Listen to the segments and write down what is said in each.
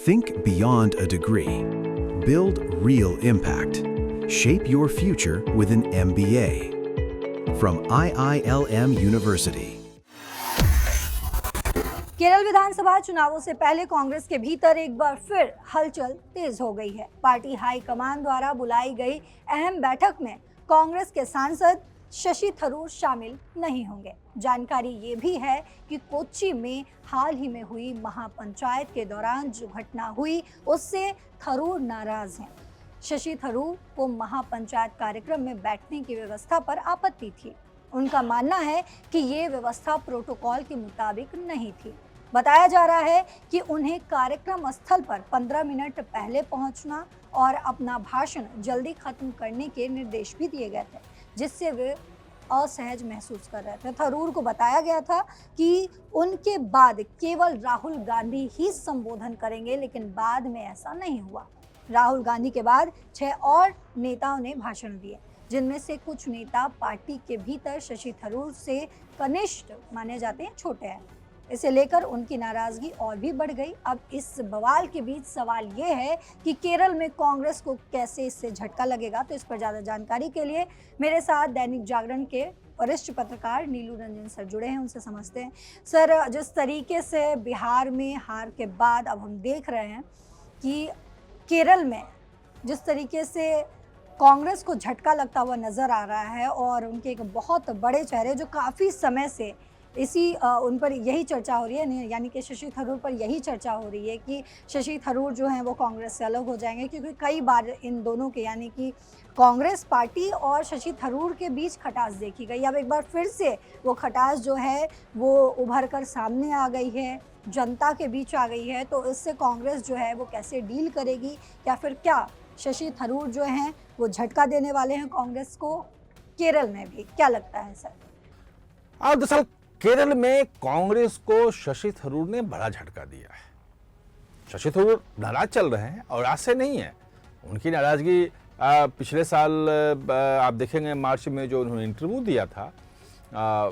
Think beyond a degree. Build real impact. Shape your future with an MBA. From IILM University. Kerala विधानसभा चुनावों से पहले कांग्रेस के भीतर एक बार फिर हलचल तेज हो गई है। पार्टी हाईकमान द्वारा बुलाई गई अहम बैठक में कांग्रेस के सांसद शशि थरूर शामिल नहीं होंगे। जानकारी ये भी है कि कोच्चि में हाल ही में हुई महापंचायत के दौरान जो घटना हुई उससे थरूर नाराज हैं। शशि थरूर को महापंचायत कार्यक्रम में बैठने की व्यवस्था पर आपत्ति थी। उनका मानना है कि ये व्यवस्था प्रोटोकॉल के मुताबिक नहीं थी। बताया जा रहा है कि उन्हें कार्यक्रम स्थल पर 15 मिनट पहले पहुंचना और अपना भाषण जल्दी खत्म करने के निर्देश भी दिए गए थे, जिससे वे असहज महसूस कर रहे थे। थरूर को बताया गया था कि उनके बाद केवल राहुल गांधी ही संबोधन करेंगे, लेकिन बाद में ऐसा नहीं हुआ। राहुल गांधी के बाद 6 और नेताओं ने भाषण दिए, जिनमें से कुछ नेता पार्टी के भीतर शशि थरूर से कनिष्ठ माने जाते हैं, छोटे हैं। इसे लेकर उनकी नाराजगी और भी बढ़ गई। अब इस बवाल के बीच सवाल ये है कि केरल में कांग्रेस को कैसे इससे झटका लगेगा। तो इस पर ज़्यादा जानकारी के लिए मेरे साथ दैनिक जागरण के वरिष्ठ पत्रकार नीलू रंजन सर जुड़े हैं, उनसे समझते हैं। सर, जिस तरीके से बिहार में हार के बाद अब हम देख रहे हैं कि केरल में जिस तरीके से कांग्रेस को झटका लगता हुआ नज़र आ रहा है और उनके एक बहुत बड़े चेहरे जो काफ़ी समय से उन पर यही चर्चा हो रही है, यानी कि शशि थरूर पर यही चर्चा हो रही है कि शशि थरूर जो हैं वो कांग्रेस से अलग हो जाएंगे, क्योंकि कई बार इन दोनों के यानी कि कांग्रेस पार्टी और शशि थरूर के बीच खटास देखी गई। अब एक बार फिर से वो खटास जो है वो उभर कर सामने आ गई है, जनता के बीच आ गई है। तो इससे कांग्रेस जो है वो कैसे डील करेगी, या फिर क्या शशि थरूर जो हैं वो झटका देने वाले हैं कांग्रेस को केरल में भी? क्या लगता है सर? दरअसल केरल में कांग्रेस को शशि थरूर ने बड़ा झटका दिया है। शशि थरूर नाराज चल रहे हैं और आज से नहीं है। उनकी नाराजगी पिछले साल आप देखेंगे मार्च में जो उन्होंने इंटरव्यू दिया था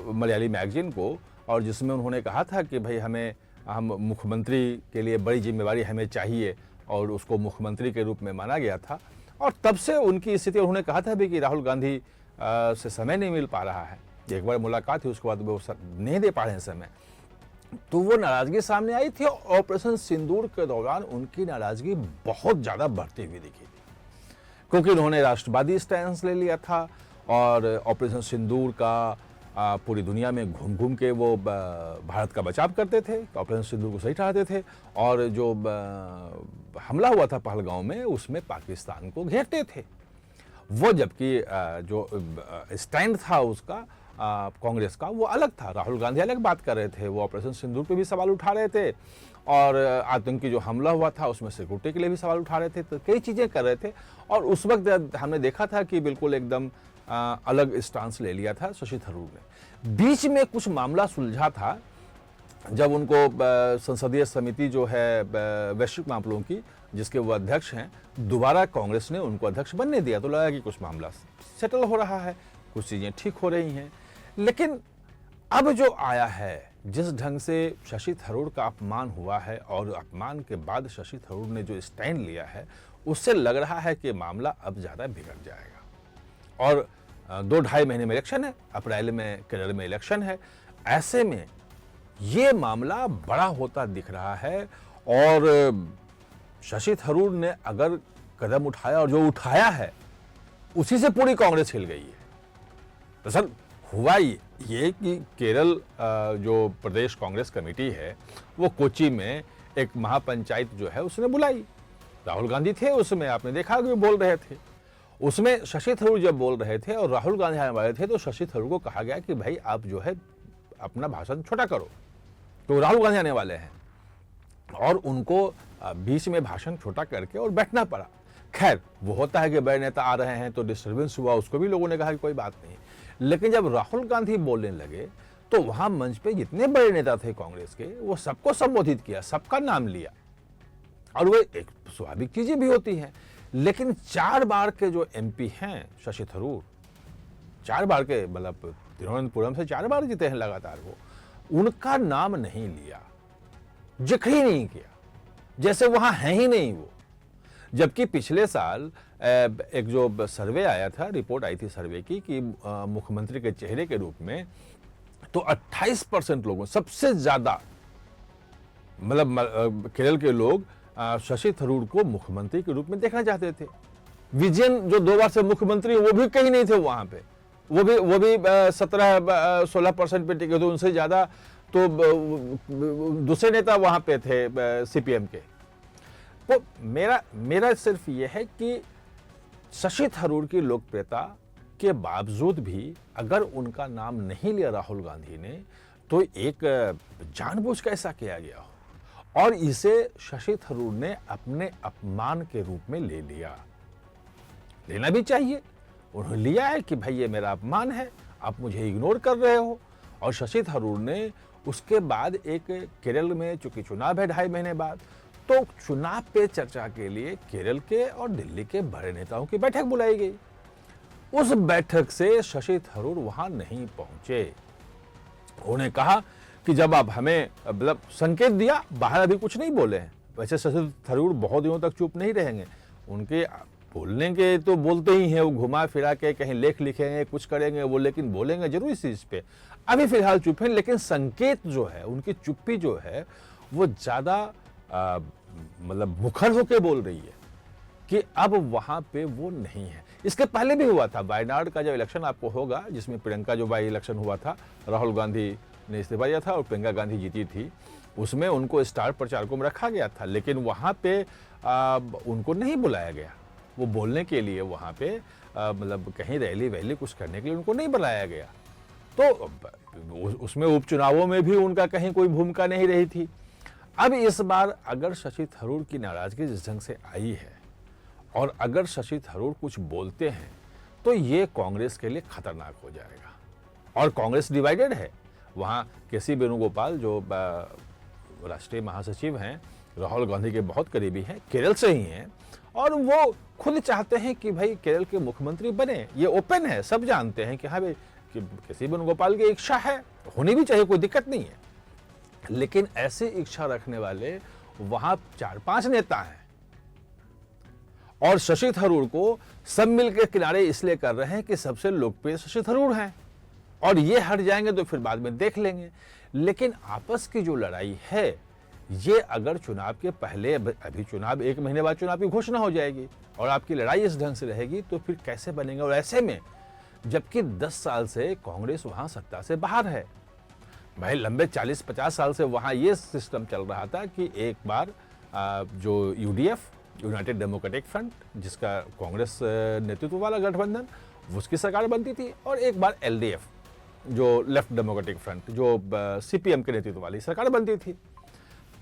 मलयाली मैगजीन को, और जिसमें उन्होंने कहा था कि भाई हम मुख्यमंत्री के लिए बड़ी जिम्मेवारी हमें चाहिए, और उसको मुख्यमंत्री के रूप में माना गया था। और तब से उनकी स्थिति, उन्होंने कहा था भी कि राहुल गांधी से समय नहीं मिल पा रहा है। एक बार मुलाकात थी, उसके बाद वो नहीं दे पा रहे हैं समय, तो वो नाराजगी सामने आई थी। ऑपरेशन सिंदूर के दौरान उनकी नाराजगी बहुत ज़्यादा बढ़ती हुई दिखी थी, क्योंकि उन्होंने राष्ट्रवादी स्टैंस ले लिया था और ऑपरेशन सिंदूर का पूरी दुनिया में घूम घूम के वो भारत का बचाव करते थे, ऑपरेशन सिंदूर को सही ठहराते थे। और जो हमला हुआ था पहलगांव में, उसमें पाकिस्तान को घेरते थे वो, जबकि जो स्टैंड था उसका कांग्रेस का वो अलग था। राहुल गांधी अलग बात कर रहे थे, वो ऑपरेशन सिंदूर पे भी सवाल उठा रहे थे, और आतंकी जो हमला हुआ था उसमें सिक्योरिटी के लिए भी सवाल उठा रहे थे। तो कई चीज़ें कर रहे थे, और उस वक्त हमने देखा था कि बिल्कुल एकदम अलग स्टांस ले लिया था शशि थरूर ने। बीच में कुछ मामला सुलझा था जब उनको संसदीय समिति जो है वैश्विक मामलों की, जिसके वो अध्यक्ष हैं, दोबारा कांग्रेस ने उनको अध्यक्ष बनने दिया, तो लगा कि कुछ मामला सेटल हो रहा है, कुछ चीज़ें ठीक हो रही हैं। लेकिन अब जो आया है, जिस ढंग से शशि थरूर का अपमान हुआ है, और अपमान के बाद शशि थरूर ने जो स्टैंड लिया है, उससे लग रहा है कि मामला अब ज़्यादा बिगड़ जाएगा। और 2-2.5 महीने में इलेक्शन है, अप्रैल में केरल में इलेक्शन है। ऐसे में ये मामला बड़ा होता दिख रहा है, और शशि थरूर ने अगर कदम उठाया, और जो उठाया है उसी से पूरी कांग्रेस हिल गई है। दरअसल हुआ ये कि केरल जो प्रदेश कांग्रेस कमेटी है, वो कोच्चि में एक महापंचायत जो है उसने बुलाई। राहुल गांधी थे उसमें, आपने देखा कि वो बोल रहे थे। उसमें शशि थरूर जब बोल रहे थे और राहुल गांधी आने वाले थे, तो शशि थरूर को कहा गया कि भाई आप जो है अपना भाषण छोटा करो, तो राहुल गांधी आने वाले हैं, और उनको बीच में भाषण छोटा करके और बैठना पड़ा। खैर, वो होता है कि बड़े नेता आ रहे हैं तो डिस्टर्बेंस हुआ, उसको भी लोगों ने कहा कि कोई बात नहीं। लेकिन जब राहुल गांधी बोलने लगे, तो वहां मंच पे जितने बड़े नेता थे कांग्रेस के, वो सबको संबोधित किया, सबका नाम लिया, और वो एक स्वाभाविक चीजें भी होती हैं। लेकिन 4 बार के जो एमपी हैं शशि थरूर, 4 बार के, मतलब तिरुवनंतपुरम से 4 बार जीते हैं लगातार, वो उनका नाम नहीं लिया, जिक्र ही नहीं किया। जैसे वहां है ही नहीं वो। जबकि पिछले साल एक जो सर्वे आया था, रिपोर्ट आई थी सर्वे की कि मुख्यमंत्री के चेहरे के रूप में तो 28% लोगों, सबसे ज्यादा मतलब केरल के लोग शशि थरूर को मुख्यमंत्री के रूप में देखना चाहते थे। विजयन जो 2 बार से मुख्यमंत्री, वो भी कहीं नहीं थे वहां पे, वो भी 17-16% पे टिके थे। उनसे ज्यादा तो दूसरे नेता वहां पे थे सीपीएम के। तो मेरा सिर्फ यह है कि शशि थरूर की लोकप्रियता के बावजूद भी अगर उनका नाम नहीं लिया राहुल गांधी ने, तो एक जानबूझ कर ऐसा किया गया हो और इसे शशि थरूर ने अपने अपमान के रूप में ले लिया। लेना भी चाहिए, उन्होंने लिया है कि भाई ये मेरा अपमान है, आप मुझे इग्नोर कर रहे हो। और शशि थरूर ने उसके बाद एक केरल में, चूंकि चुनाव है 2.5 महीने बाद, तो चुनाव पे चर्चा के लिए केरल के और दिल्ली के बड़े नेताओं की बैठक बुलाई गई। उस बैठक से शशि थरूर वहां नहीं पहुंचे। उन्होंने कहा कि जब आप हमें मतलब संकेत दिया, बाहर अभी कुछ नहीं बोले हैं। वैसे शशि थरूर बहुत दिनों तक चुप नहीं रहेंगे, उनके बोलने के तो बोलते ही हैं, वो घुमा फिरा के कहीं लेख लिखेंगे, कुछ करेंगे वो, लेकिन बोलेंगे जरूर इस चीज पे। अभी फिलहाल चुप है, लेकिन संकेत जो है, उनकी चुप्पी जो है वो ज्यादा मतलब मुखर होके बोल रही है कि अब वहां पे वो नहीं है। इसके पहले भी हुआ था, वायनाड का जो इलेक्शन आपको होगा, जिसमें प्रियंका जो बाई इलेक्शन हुआ था, राहुल गांधी ने इस्तीफा दिया था और प्रियंका गांधी जीती थी, उसमें उनको स्टार प्रचारकों में रखा गया था, लेकिन वहां पे उनको नहीं बुलाया गया। वो बोलने के लिए वहां पे मतलब कहीं रैली वैली कुछ करने के लिए उनको नहीं बुलाया गया। तो उसमें उपचुनावों में भी उनका कहीं कोई भूमिका नहीं रही थी। अब इस बार अगर शशि थरूर की नाराजगी जिस ढंग से आई है और अगर शशि थरूर कुछ बोलते हैं, तो ये कांग्रेस के लिए खतरनाक हो जाएगा। और कांग्रेस डिवाइडेड है। वहाँ केसी वेणुगोपाल जो राष्ट्रीय महासचिव हैं, राहुल गांधी के बहुत करीबी हैं, केरल से ही हैं, और वो खुद चाहते हैं कि भाई केरल के मुख्यमंत्री बने। ये ओपन है, सब जानते हैं कि हाँ भाई केसी वेणुगोपाल की इच्छा है, होनी भी चाहिए, कोई दिक्कत नहीं है। लेकिन ऐसी इच्छा रखने वाले वहां 4-5 नेता हैं और शशि थरूर को सब मिलकर किनारे इसलिए कर रहे हैं कि सबसे लोकप्रिय शशि थरूर हैं और ये हट जाएंगे तो फिर बाद में देख लेंगे। लेकिन आपस की जो लड़ाई है, ये अगर चुनाव के पहले, अभी चुनाव 1 महीने बाद चुनाव की घोषणा हो जाएगी और आपकी लड़ाई इस ढंग से रहेगी, तो फिर कैसे बनेगा। और ऐसे में जबकि 10 साल से कांग्रेस वहां सत्ता से बाहर है, भाई लंबे 40-50 साल से वहां ये सिस्टम चल रहा था कि एक बार जो यूडीएफ, यूनाइटेड डेमोक्रेटिक फ्रंट, जिसका कांग्रेस नेतृत्व वाला गठबंधन, उसकी सरकार बनती थी, और एक बार एलडीएफ जो लेफ्ट डेमोक्रेटिक फ्रंट, जो सीपीएम के नेतृत्व वाली सरकार बनती थी।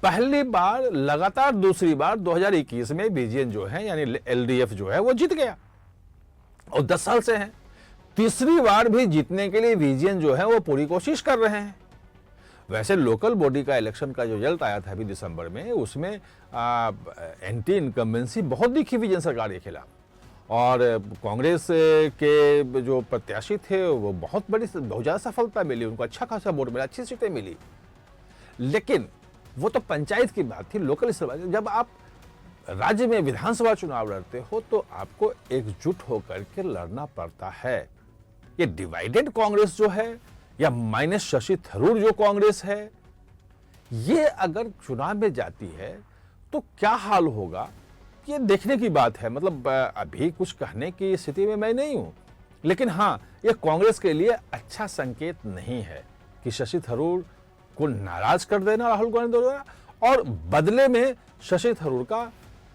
पहली बार लगातार दूसरी बार 2021 में बीजेएन जो है, यानी एलडीएफ जो है, वो जीत गया और 10 साल से है। तीसरी बार भी जीतने के लिए बीजेएन जो है वो पूरी कोशिश कर रहे हैं। वैसे लोकल बॉडी का इलेक्शन का जो रिजल्ट आया था अभी दिसंबर में, उसमें एंटी इनकम्बेंसी बहुत दिखी विजयन सरकार के खिलाफ, और कांग्रेस के जो प्रत्याशी थे वो बहुत ज़्यादा सफलता मिली, उनको अच्छा खासा वोट मिला, अच्छी सीटें मिली। लेकिन वो तो पंचायत की बात थी, लोकल स्तर। जब आप राज्य में विधानसभा चुनाव लड़ते हो तो आपको एकजुट होकर के लड़ना पड़ता है। ये डिवाइडेड कांग्रेस जो है, या माइनस शशि थरूर जो कांग्रेस है, ये अगर चुनाव में जाती है तो क्या हाल होगा, ये देखने की बात है। मतलब अभी कुछ कहने की स्थिति में मैं नहीं हूं, लेकिन हां, ये कांग्रेस के लिए अच्छा संकेत नहीं है कि शशि थरूर को नाराज कर देना राहुल गांधी द्वारा, और बदले में शशि थरूर का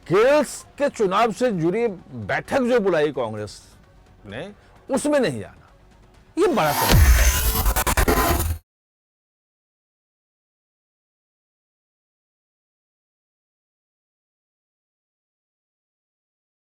केरल के चुनाव से जुड़ी बैठक जो बुलाई कांग्रेस ने, उसमें नहीं जाना। ये बड़ा सवाल है।